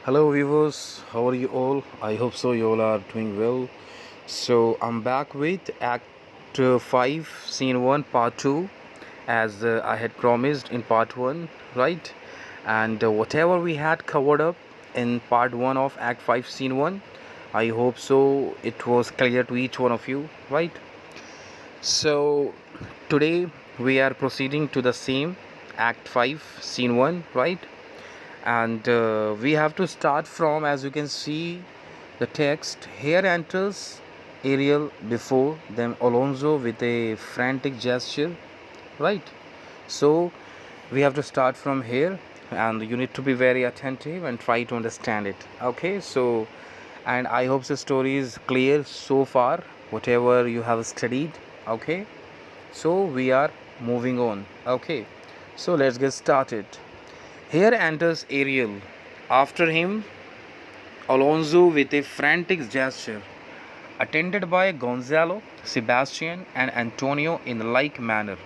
Hello viewers, how are you all? I hope so you all are doing well. So I'm back with Act 5 Scene 1 Part 2 as I had promised in Part 1, right? And whatever we had covered up in Part 1 of Act 5 Scene 1, I hope so it was clear to each one of you, right? So today we are proceeding to the same Act 5 Scene 1, right? And we have to start from, as you can see the text here, enters Ariel, before them Alonso with a frantic gesture, right? So we have to start from here, and you need to be very attentive and try to understand it, okay? So, and I hope the story is clear so far, whatever you have studied, okay? So we are moving on, okay? So let's get started. Here enters Ariel. After him, Alonso with a frantic gesture, attended by Gonzalo, Sebastian, and Antonio in like manner,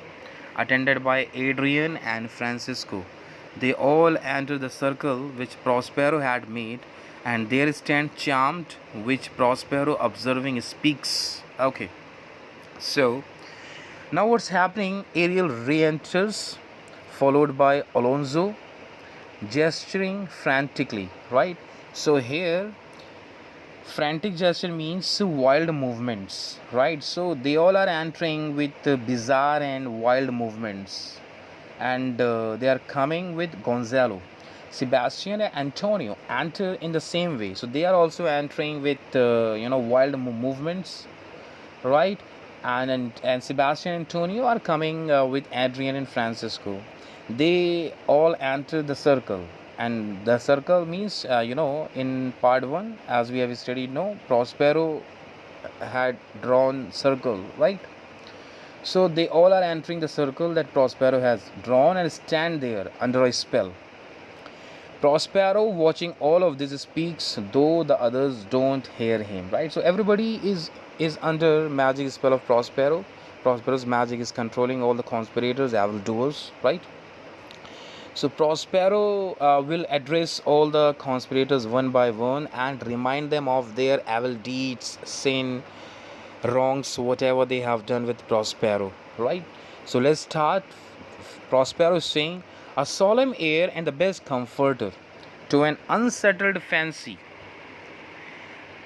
attended by Adrian and Francisco. They all enter the circle which Prospero had made, and there stand charmed, which Prospero observing speaks. Okay, so now what's happening? Ariel re enters, followed by Alonso gesturing frantically, right? So here frantic gesture means wild movements, right? So they all are entering with bizarre and wild movements, and they are coming with Gonzalo, Sebastian, and Antonio enter in the same way, so they are also entering with wild movements, right? And Sebastian and Antonio are coming with Adrian and Francisco. They all enter the circle, and the circle means in part 1, as we have studied, no, Prospero had drawn circle, right? So they all are entering the circle that Prospero has drawn and stand there under a spell. Prospero, watching all of this, speaks, though the others don't hear him, right? So everybody is under magic spell of Prospero. Prospero's magic is controlling all the conspirators, evildoers, right? So Prospero will address all the conspirators one by one and remind them of their evil deeds, sin, wrongs, whatever they have done with Prospero, right? So let's start. Prospero is saying, a solemn air and the best comforter to an unsettled fancy.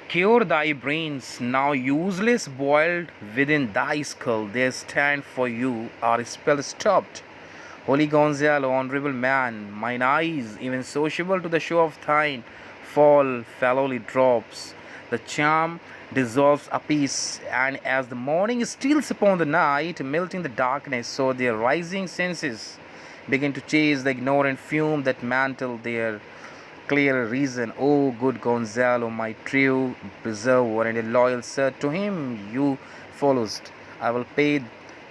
Cure thy brains, now useless boiled within thy skull. There stand for you, our spell stopped. Holy Gonzalo, honorable man, mine eyes, even sociable to the show of thine, fall fallowly drops. The charm dissolves apace, and as the morning steals upon the night, melting the darkness, so their rising senses begin to chase the ignorant fume that mantle their clear reason. O good Gonzalo, my true preserver and a loyal sir, to him you followest. I will pay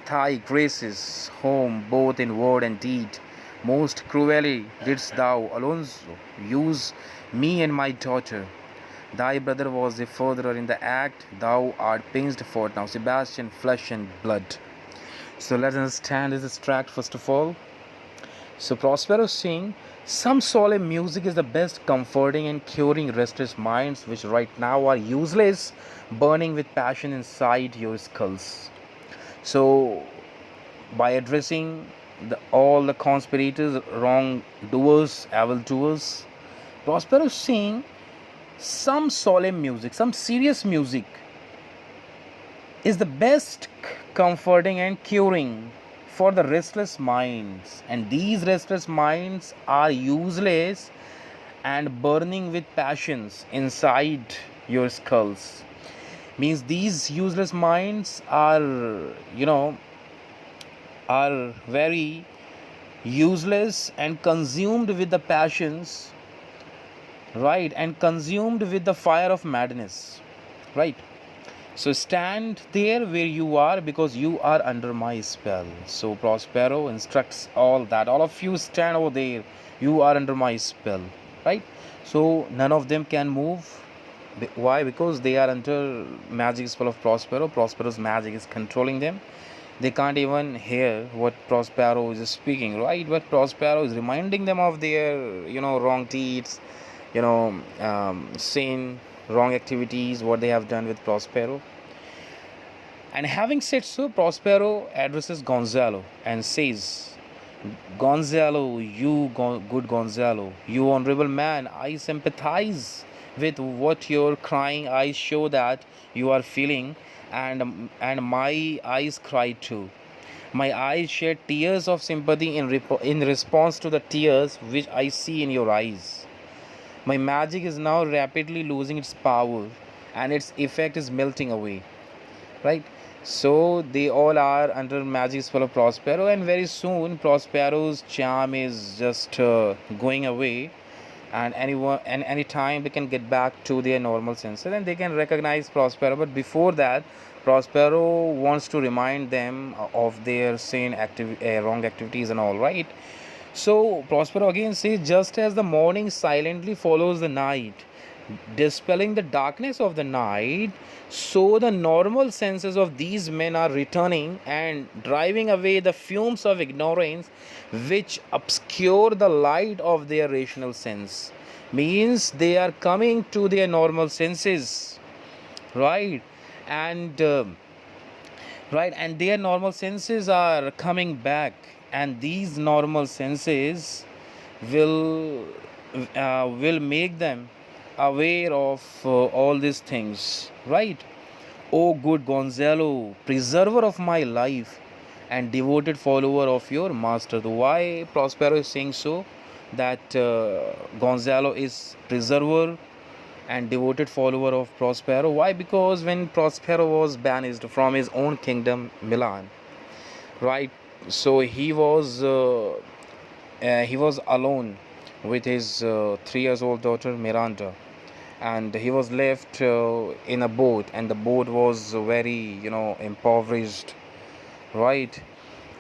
thy graces home both in word and deed. Most cruelly didst thou, Alonso, use me and my daughter. Thy brother was the furtherer in the act, thou art pinched for now, Sebastian, flesh and blood. So let's understand this extract first of all. So Prospero is saying, some solemn music is the best comforting and curing restless minds which right now are useless, burning with passion inside your skulls. So by addressing all the conspirators, wrongdoers, evildoers, Prospero is saying some solemn music, some serious music is the best comforting and curing for the restless minds, and these restless minds are useless and burning with passions inside your skulls. Means these useless minds are are very useless and consumed with the passions, right, and consumed with the fire of madness, right? So stand there where you are, because you are under my spell. So Prospero instructs all of you stand over there. You are under my spell, right? So none of them can move. Why? Because they are under magic spell of Prospero. Prospero's magic is controlling them. They can't even hear what Prospero is speaking, right? But Prospero is reminding them of their, wrong deeds, seen wrong activities what they have done with Prospero. And having said so, Prospero addresses Gonzalo and says, Gonzalo, good Gonzalo, you honorable man, I sympathize with what your crying eyes show that you are feeling, and my eyes cry too. My eyes shed tears of sympathy in response to the tears which I see in your eyes. My magic is now rapidly losing its power, and its effect is melting away. Right? So they all are under magic spell of Prospero, and very soon Prospero's charm is just going away, and anyone and anytime they can get back to their normal senses and they can recognize Prospero. But before that, Prospero wants to remind them of their wrong activities and all, right? So Prospero again says, just as the morning silently follows the night, dispelling the darkness of the night, so the normal senses of these men are returning and driving away the fumes of ignorance which obscure the light of their rational sense. Means they are coming to their normal senses, right? And their normal senses are coming back, and these normal senses will will make them aware of all these things, right? Oh, good Gonzalo, preserver of my life and devoted follower of your master. Why Prospero is saying so? That Gonzalo is preserver and devoted follower of Prospero. Why? Because when Prospero was banished from his own kingdom, Milan, right? So he was alone with his 3 years old daughter Miranda, and he was left in a boat, and the boat was very impoverished, right?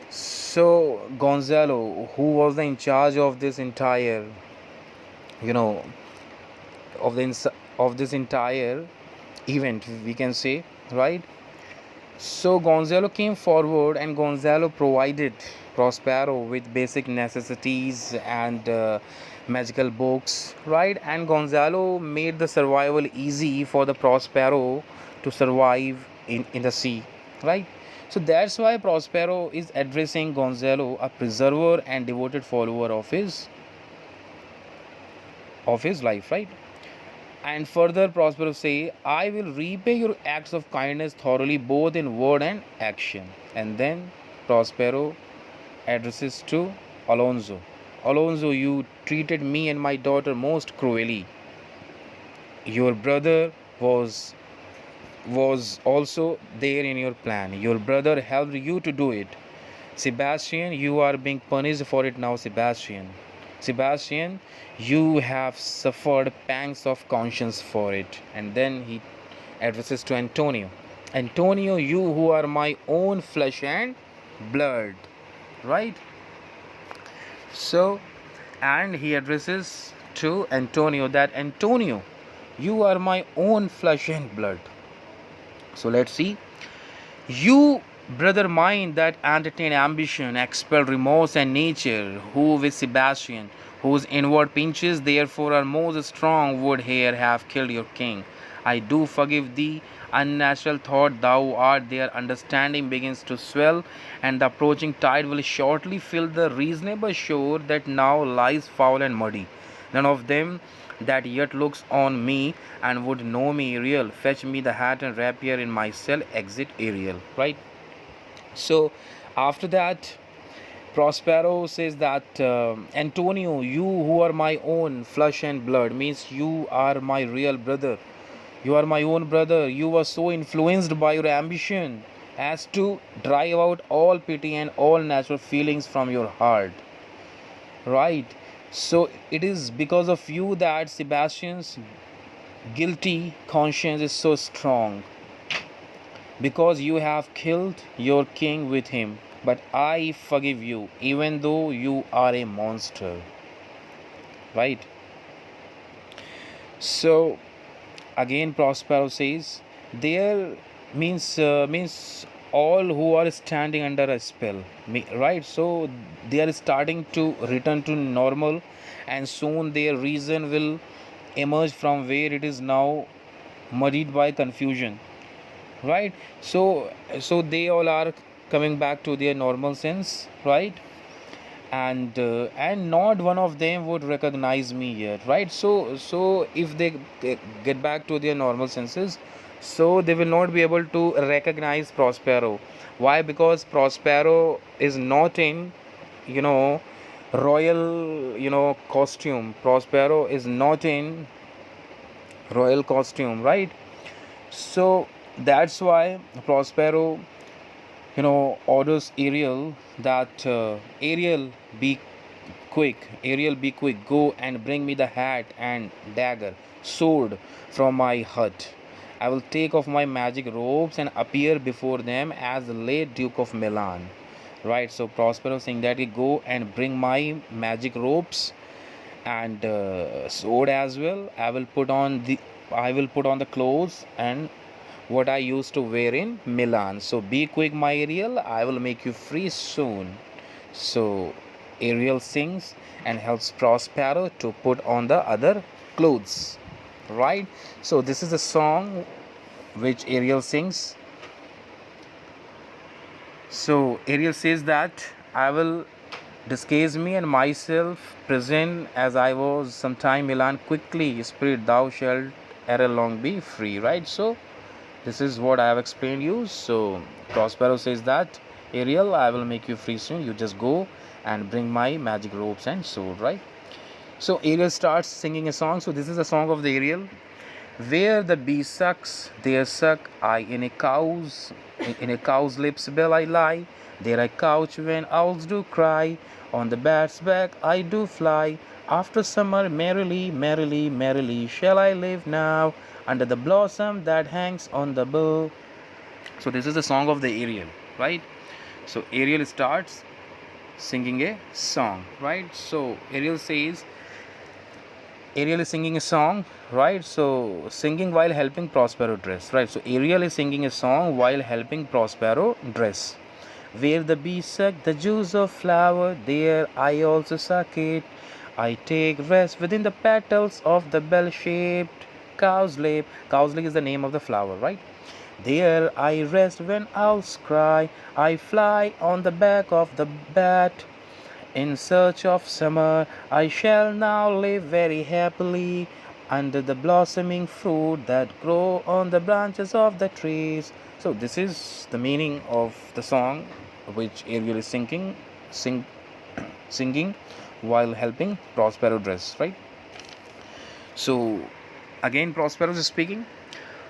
So Gonzalo, who was in charge of this entire you know of this entire event, we can say, right? So Gonzalo came forward, and Gonzalo provided Prospero with basic necessities and magical books, right? And Gonzalo made the survival easy for the Prospero to survive in the sea, right? So that's why Prospero is addressing Gonzalo, a preserver and devoted follower of his life, right? And further, Prospero say, I will repay your acts of kindness thoroughly, both in word and action. And then Prospero addresses to Alonso. Alonso, you treated me and my daughter most cruelly. Your brother was also there in your plan. Your brother helped you to do it. Sebastian, you are being punished for it now, Sebastian. Sebastian, you have suffered pangs of conscience for it. And then he addresses to Antonio. Antonio, you who are my own flesh and blood. Right? So, and he addresses to Antonio that Antonio, you are my own flesh and blood. So let's see. You, brother mine, that entertain ambition, expel remorse and nature, who with Sebastian, whose inward pinches therefore are most strong, would here have killed your king. I do forgive thee. Unnatural thought thou art there, understanding begins to swell, and the approaching tide will shortly fill the reasonable shore that now lies foul and muddy. None of them that yet looks on me and would know me Ariel, fetch me the hat and rapier in my cell, exit Ariel, right? So after that, Prospero says that Antonio, you who are my own flesh and blood, means you are my real brother. You are my own brother. You were so influenced by your ambition as to drive out all pity and all natural feelings from your heart. Right? So it is because of you that Sebastian's guilty conscience is so strong. Because you have killed your king with him. But I forgive you, even though you are a monster. Right? So again Prospero says, there means all who are standing under a spell, right? So they are starting to return to normal, and soon their reason will emerged from where it is now muddied by confusion, right? So they all are coming back to their normal sense, right? And not one of them would recognize me yet, right? So if they get back to their normal senses, so they will not be able to recognize Prospero. Why? Because Prospero is not in, you know royal, costume. Prospero is not in royal costume, right? So that's why Prospero, orders Ariel that, Ariel, be quick, go and bring me the hat and dagger, sword from my hut. I will take off my magic robes and appear before them as the late Duke of Milan. Right, so Prospero saying that, go and bring my magic robes and sword as well. I will put on the clothes and what I used to wear in Milan. So be quick, my Ariel. I will make you free soon. So Ariel sings and helps Prospero to put on the other clothes. Right? So this is the song which Ariel sings. So Ariel says that, I will disguise me and myself present as I was sometime Milan. Quickly, spirit, thou shalt ere long be free. Right? So this is what I have explained you. So Prospero says that, Ariel, I will make you free soon. You just go and bring my magic ropes and sword, right? So Ariel starts singing a song. So this is a song of the Ariel. Where the bee sucks, there suck I in a cow's lips bell I lie. There I couch when owls do cry. On the bat's back I do fly. After summer merrily, merrily, merrily shall I live now under the blossom that hangs on the bough. So this is the song of the Ariel, right? So Ariel starts singing a song, right? So Ariel is singing a song, right? So singing while helping Prospero dress, right? So Ariel is singing a song while helping Prospero dress. Where the bees suck the juice of flower, there I also suck it. I take rest within the petals of the bell-shaped cowslip. Cowslip is the name of the flower, right? There I rest when owls cry. I fly on the back of the bat. In search of summer, I shall now live very happily under the blossoming fruit that grow on the branches of the trees. So this is the meaning of the song which Ariel is singing while helping Prospero dress, right? So again Prospero is speaking.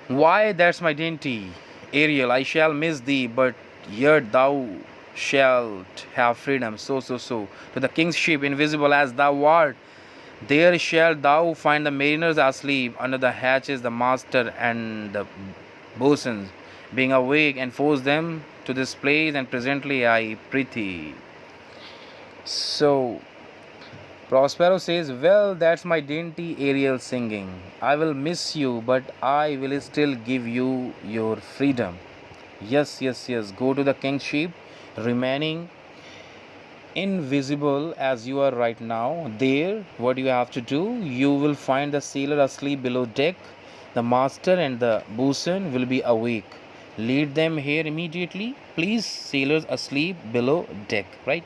Why, that's my dainty Ariel, I shall miss thee, but yet thou shalt have freedom. So to the king's ship, invisible as thou art, there shalt thou find the mariners asleep under the hatches, the master and the boatswains being awake, and force them to this place, and presently I prithee. So Prospero says, well, that's my dainty Ariel singing. I will miss you, but I will still give you your freedom. Yes, yes, yes. Go to the king's ship, remaining invisible as you are right now. There, what you have to do, you will find the sailor asleep below deck. The master and the boatswain will be awake. Lead them here immediately. Please, sailors asleep below deck, right?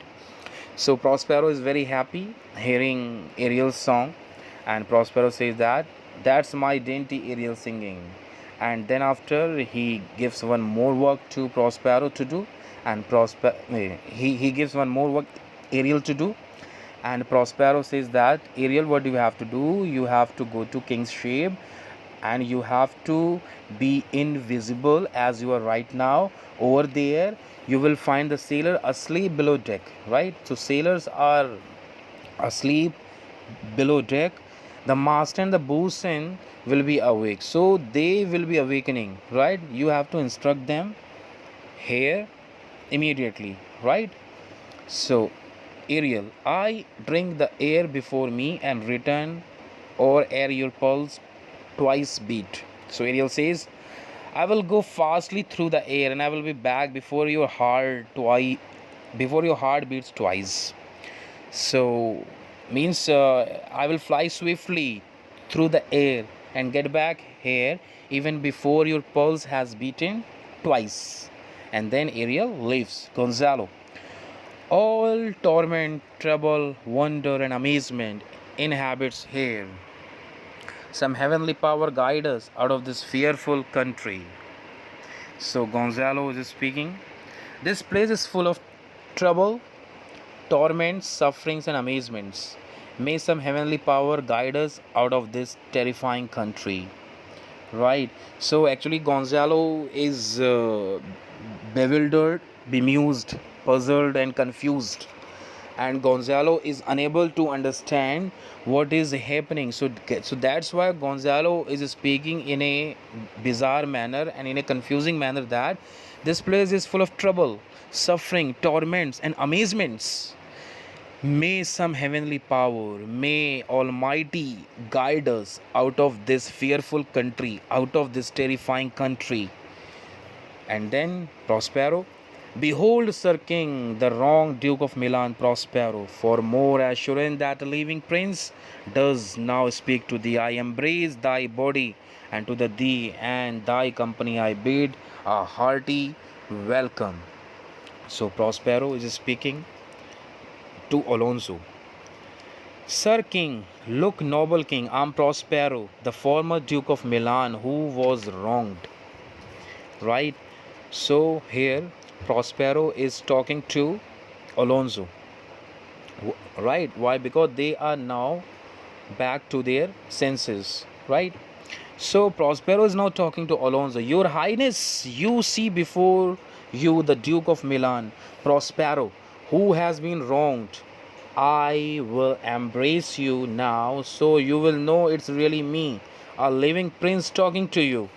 So Prospero is very happy hearing Ariel's song, and Prospero says that, that's my dainty Ariel singing. And then after he gives one more work to Prospero to do, and he gives one more work Ariel to do, and Prospero says that, Ariel, what do you have to do? You have to go to king's ship and you have to be invisible as you are right now. Over there you will find the sailor asleep below deck, right? So sailors are asleep below deck. The master and the boatswain will be awake, so they will be awakening, right? You have to instruct them here immediately, right? So Ariel, I drink the air before me and return, or ere your pulse twice beat. So Ariel says, I will go fastly through the air and I will be back before your heart beats twice. So means I will fly swiftly through the air and get back here even before your pulse has beaten twice. And then Ariel leaves. Gonzalo. All torment, trouble, wonder, and amazement inhabits here. Some heavenly power guide us out of this fearful country. So Gonzalo is speaking. This place is full of trouble, torments, sufferings, and amazements. May some heavenly power guide us out of this terrifying country. Right. So actually, Gonzalo is bewildered, bemused, puzzled, and confused. And Gonzalo is unable to understand what is happening. So that's why Gonzalo is speaking in a bizarre manner and in a confusing manner that this place is full of trouble, suffering, torments, and amazements. May some heavenly power, may Almighty guide us out of this fearful country, out of this terrifying country. And then Prospero. Behold, Sir King, the wrong Duke of Milan, Prospero, for more assurance that the living prince does now speak to thee. I embrace thy body, and to thee and thy company I bid a hearty welcome. So Prospero is speaking to Alonso. Sir King, look, noble King, I am Prospero, the former Duke of Milan who was wronged. Right? So here Prospero is talking to Alonso. Right? Why? Because they are now back to their senses. Right? So Prospero is now talking to Alonso. Your Highness, you see before you the Duke of Milan, Prospero, who has been wronged. I will embrace you now so you will know it's really me, a living prince talking to you.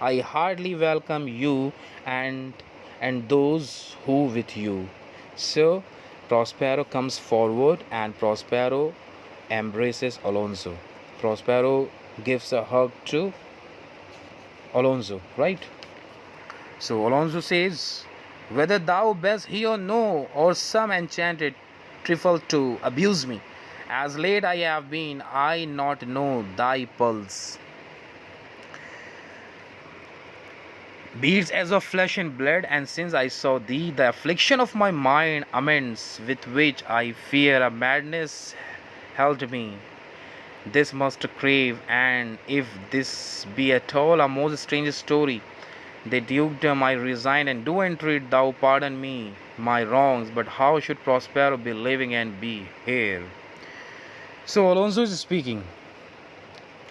I heartily welcome you and those who with you. So Prospero comes forward and Prospero embraces Alonso. Prospero gives a hug to Alonso, right? So Alonso says, whether thou best he or no, or some enchanted trifle to abuse me, as late I have been, I not know thy pulse. Beats as of flesh and blood, and since I saw thee, the affliction of my mind amends, with which I fear a madness held me. This must crave, and if this be at all a most strange story, the dukedom I resign and do entreat thou pardon me my wrongs, but how should Prospero be living and be here? So Alonso is speaking.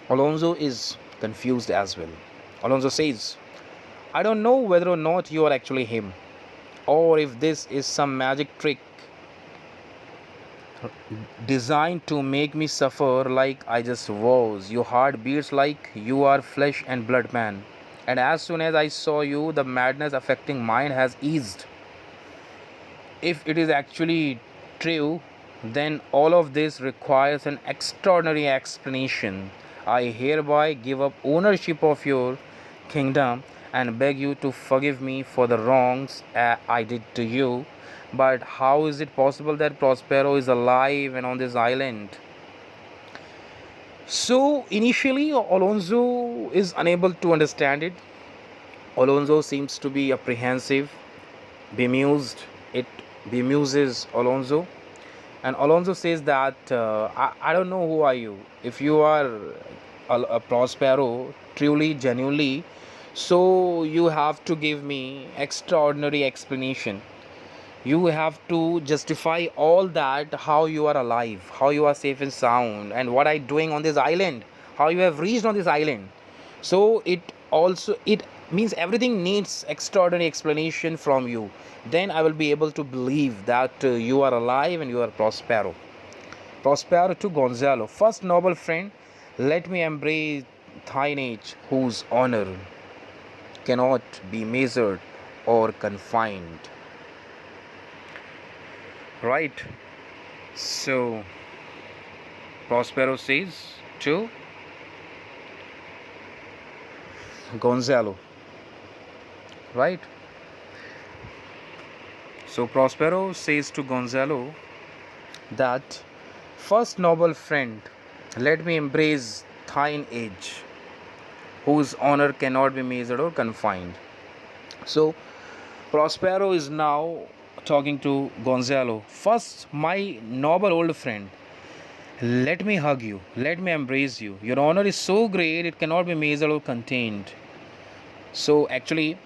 Alonso is confused as well. Alonso says, I don't know whether or not you are actually him, or if this is some magic trick designed to make me suffer like I just was. Your heart beats like you are flesh and blood man. And as soon as I saw you, the madness affecting mine has eased. If it is actually true, then all of this requires an extraordinary explanation. I hereby give up ownership of your kingdom and beg you to forgive me for the wrongs I did to you. But how is it possible that Prospero is alive and on this island? So initially Alonso is unable to understand it. Alonso seems to be apprehensive, bemused. It bemuses Alonso, and Alonso says that I don't know who are you. If you are a Prospero truly, genuinely, so you have to give me extraordinary explanation. You have to justify all that, how you are alive, how you are safe and sound, and what are you doing on this island, how you have reached on this island. So it means everything needs extraordinary explanation from you. Then I will be able to believe that you are alive and you are Prospero. Prospero to Gonzalo, first noble friend, let me embrace thine age, whose honor cannot be measured or confined. Right? So Prospero says to Gonzalo. Right? So Prospero says to Gonzalo that, first noble friend, let me embrace thine age, whose honor cannot be measured or confined. So Prospero is now talking to Gonzalo. First, my noble old friend, let me hug you, let me embrace you. Your honor is so great it cannot be measured or contained. So actually,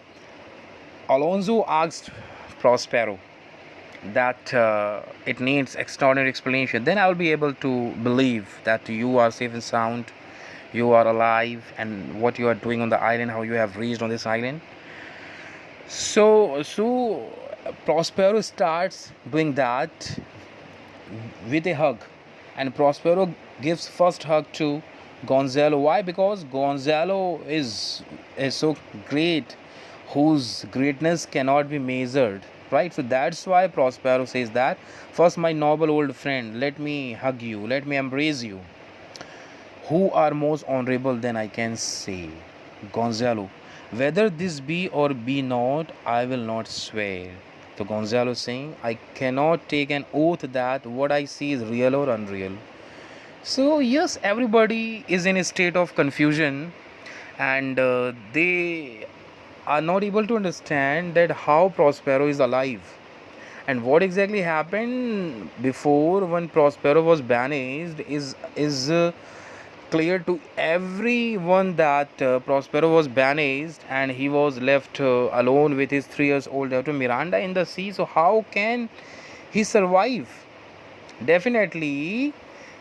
Alonso asked Prospero that it needs extraordinary explanation. Then I will be able to believe that you are safe and sound, you are alive, and what you are doing on the island, how you have reached on this island. So Prospero starts doing that with a hug, and Prospero gives first hug to Gonzalo. Why? Because Gonzalo is so great, whose greatness cannot be measured. Right? So that's why Prospero says that first, my noble old friend, let me hug you, let me embrace you. Who are most honorable than I can say? Gonzalo. Whether this be or be not, I will not swear. So Gonzalo saying, I cannot take an oath that what I see is real or unreal. So yes, everybody is in a state of confusion, and they are not able to understand that how Prospero is alive and what exactly happened before when Prospero was banished is clear to everyone that Prospero was banished and he was left alone with his 3 years old daughter Miranda in the sea. So how can he survive? Definitely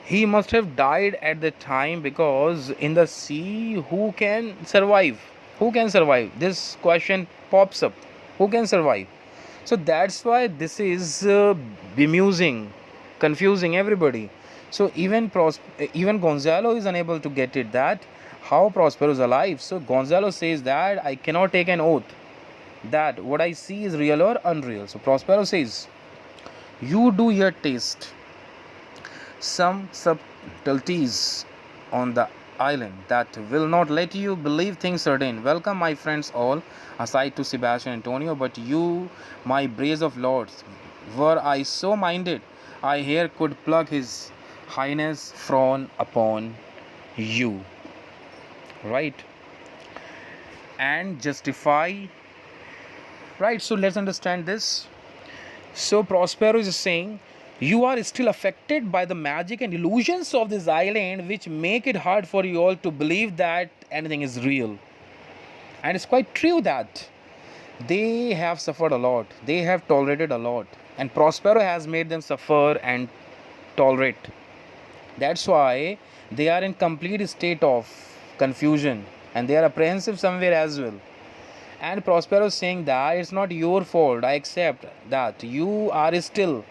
he must have died at the time, because in the sea who can survive? Who can survive? This question pops up. Who can survive? So that's why this is bemusing, confusing everybody. So even Gonzalo is unable to get it that how Prospero is alive. So Gonzalo says that I cannot take an oath that what I see is real or unreal. So Prospero says, you do your taste some subtleties on the island that will not let you believe things certain. Welcome, my friends, all, aside to Sebastian Antonio, but you, my brace of lords, were I so minded, I here could pluck his highness frown upon you, right? And justify, right? So let's understand this. So Prospero is saying, you are still affected by the magic and illusions of this island, which make it hard for you all to believe that anything is real. And it's quite true that they have suffered a lot, they have tolerated a lot, and Prospero has made them suffer and tolerate. That's why they are in complete state of confusion and they are apprehensive somewhere as well. And Prospero is saying that it's not your fault. I accept that you are still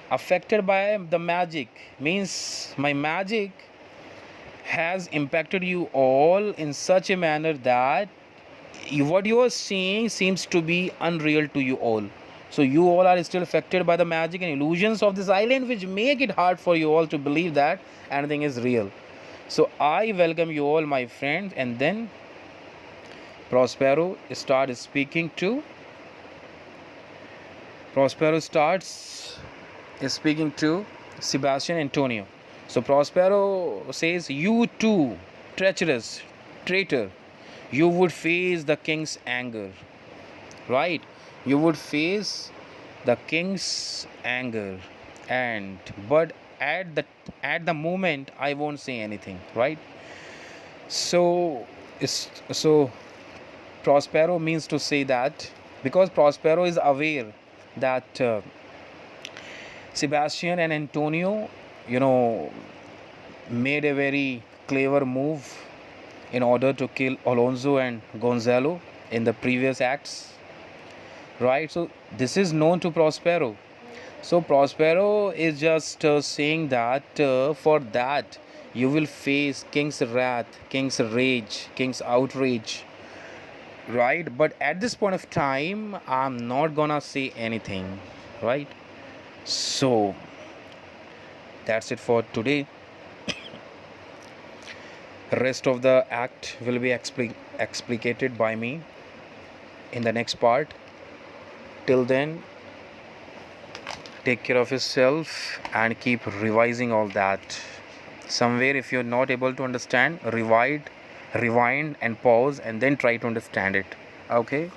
affected by the magic, means my magic has impacted you all in such a manner that what you are seeing seems to be unreal to you all. So you all are still affected by the magic and illusions of this island, which make it hard for you all to believe that anything is real. So I welcome you all, my friends. And then Prospero starts speaking to Sebastian Antonio. So Prospero says, you too, treacherous traitor, you would face the king's anger, right? You would face the king's anger, and but at the moment I won't say anything, right? So Prospero means to say that because Prospero is aware that Sebastian and Antonio, made a very clever move in order to kill Alonso and Gonzalo in the previous acts, right? So this is known to Prospero. So Prospero is just saying that for that you will face king's wrath, king's rage, king's outrage, right? But at this point of time I'm not gonna say anything, right? So that's it for today. Rest of the act will be explicated by me in the next part. Till then, take care of yourself and keep revising all that. Somewhere, if you're not able to understand, rewind and pause and then try to understand it. Okay.